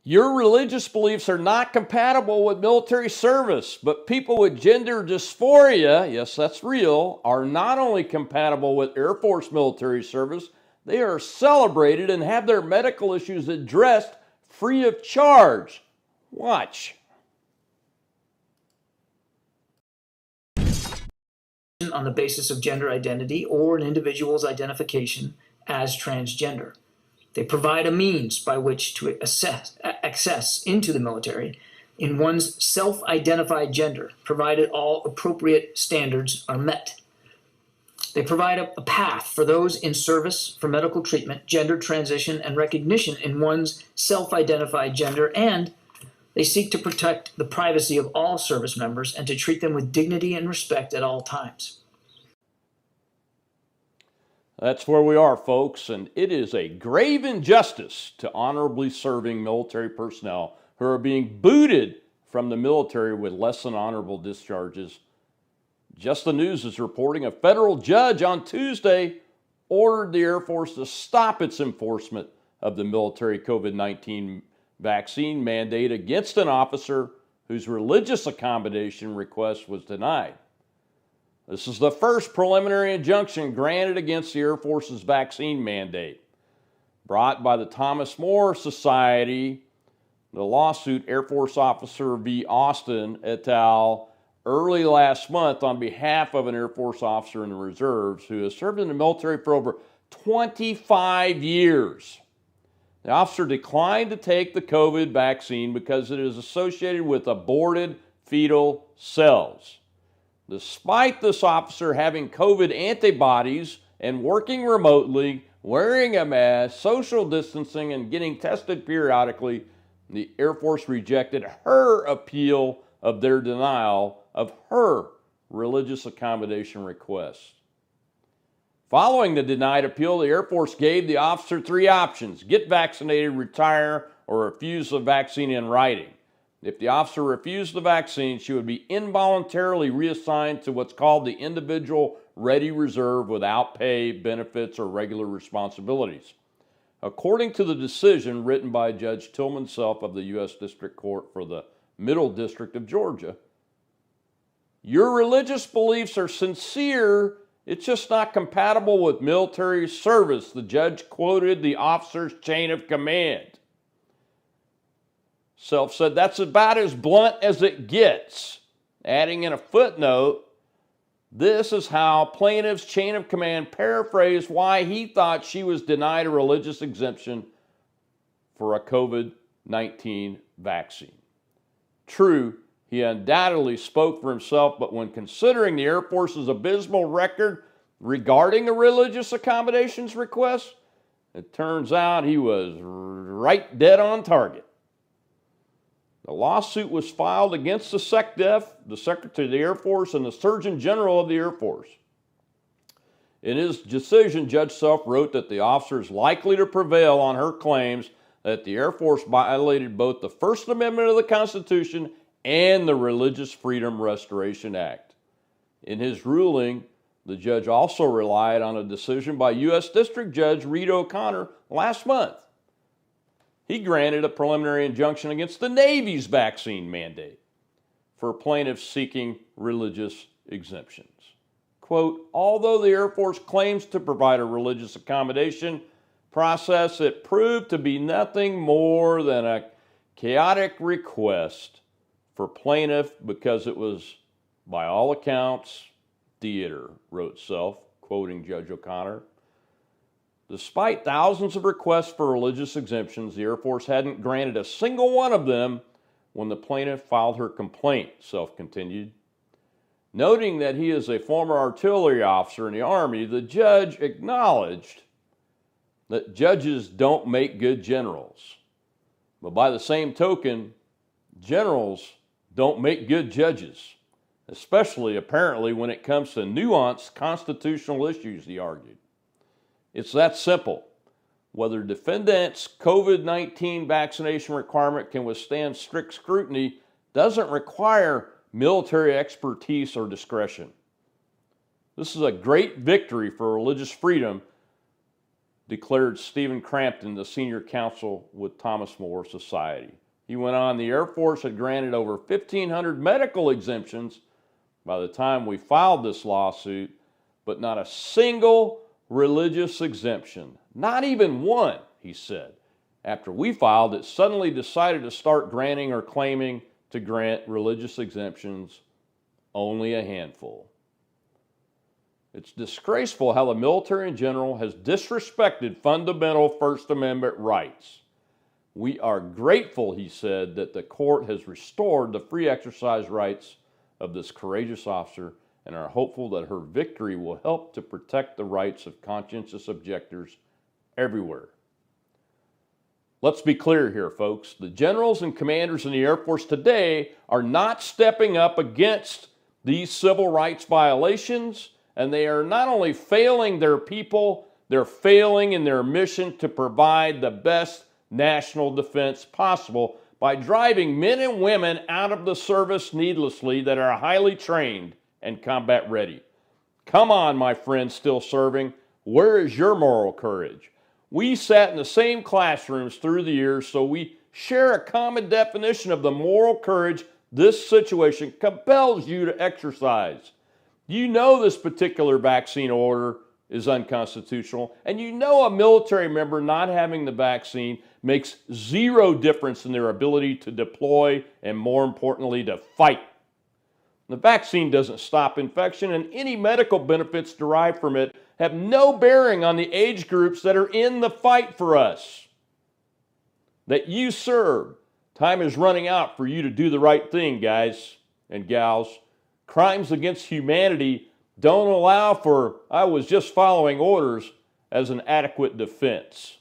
Your religious beliefs are not compatible with military service, but people with gender dysphoria, yes, that's real, are not only compatible with Air Force military service, they are celebrated and have their medical issues addressed free of charge. Watch. On the basis of gender identity or an individual's identification as transgender. They provide a means by which to access into the military in one's self-identified gender, provided all appropriate standards are met. They provide a path for those in service for medical treatment, gender transition, and recognition in one's self-identified gender, and they seek to protect the privacy of all service members and to treat them with dignity and respect at all times. That's where we are, folks, and it is a grave injustice to honorably serving military personnel who are being booted from the military with less than honorable discharges. Just the News is reporting a federal judge on Tuesday ordered the Air Force to stop its enforcement of the military COVID-19 vaccine mandate against an officer whose religious accommodation request was denied. This is the first preliminary injunction granted against the Air Force's vaccine mandate. Brought by the Thomas More Society, the lawsuit Air Force Officer v. Austin et al. Early last month on behalf of an Air Force officer in the reserves who has served in the military for over 25 years. The officer declined to take the COVID vaccine because it is associated with aborted fetal cells. Despite this officer having COVID antibodies and working remotely, wearing a mask, social distancing, and getting tested periodically, the Air Force rejected her appeal of their denial of her religious accommodation request. Following the denied appeal, the Air Force gave the officer three options: get vaccinated, retire, or refuse the vaccine in writing. If the officer refused the vaccine, she would be involuntarily reassigned to what's called the Individual Ready Reserve without pay, benefits, or regular responsibilities. According to the decision written by Judge Tillman Self of the U.S. District Court for the Middle District of Georgia, your religious beliefs are sincere, it's just not compatible with military service, the judge quoted the officer's chain of command. Self said that's about as blunt as it gets, adding in a footnote, this is how plaintiff's chain of command paraphrased why he thought she was denied a religious exemption for a COVID-19 vaccine. True, he undoubtedly spoke for himself, but when considering the Air Force's abysmal record regarding the religious accommodations request, it turns out he was right dead on target. The lawsuit was filed against the SecDef, the Secretary of the Air Force, and the Surgeon General of the Air Force. In his decision, Judge Self wrote that the officer is likely to prevail on her claims that the Air Force violated both the First Amendment of the Constitution and the Religious Freedom Restoration Act. In his ruling, the judge also relied on a decision by U.S. District Judge Reed O'Connor last month. He granted a preliminary injunction against the Navy's vaccine mandate for plaintiffs seeking religious exemptions. Quote, although the Air Force claims to provide a religious accommodation process, it proved to be nothing more than a chaotic request for plaintiff because it was, by all accounts, theater, wrote Self, quoting Judge O'Connor. Despite thousands of requests for religious exemptions, the Air Force hadn't granted a single one of them when the plaintiff filed her complaint, Self continued. Noting that he is a former artillery officer in the Army, the judge acknowledged that judges don't make good generals. But by the same token, generals don't make good judges, especially apparently when it comes to nuanced constitutional issues, he argued. It's that simple. Whether defendants' COVID-19 vaccination requirement can withstand strict scrutiny doesn't require military expertise or discretion. This is a great victory for religious freedom, declared Stephen Crampton, the senior counsel with Thomas More Society. He went on, the Air Force had granted over 1,500 medical exemptions by the time we filed this lawsuit, but not a single religious exemption. Not even one, he said. After we filed, it suddenly decided to start granting or claiming to grant religious exemptions, only a handful. It's disgraceful how the military in general has disrespected fundamental First Amendment rights. We are grateful, he said, that the court has restored the free exercise rights of this courageous officer and are hopeful that her victory will help to protect the rights of conscientious objectors everywhere. Let's be clear here, folks. The generals and commanders in the Air Force today are not stepping up against these civil rights violations, and they are not only failing their people, they're failing in their mission to provide the best national defense possible by driving men and women out of the service needlessly that are highly trained and combat ready. Come on, my friends still serving. Where is your moral courage? We sat in the same classrooms through the years, so we share a common definition of the moral courage this situation compels you to exercise. You know this particular vaccine order is unconstitutional, and you know a military member not having the vaccine makes zero difference in their ability to deploy and, more importantly, to fight. The vaccine doesn't stop infection, and any medical benefits derived from it have no bearing on the age groups that are in the fight for us, that you serve. Time is running out for you to do the right thing, guys and gals. Crimes against humanity don't allow for, I was just following orders, as an adequate defense.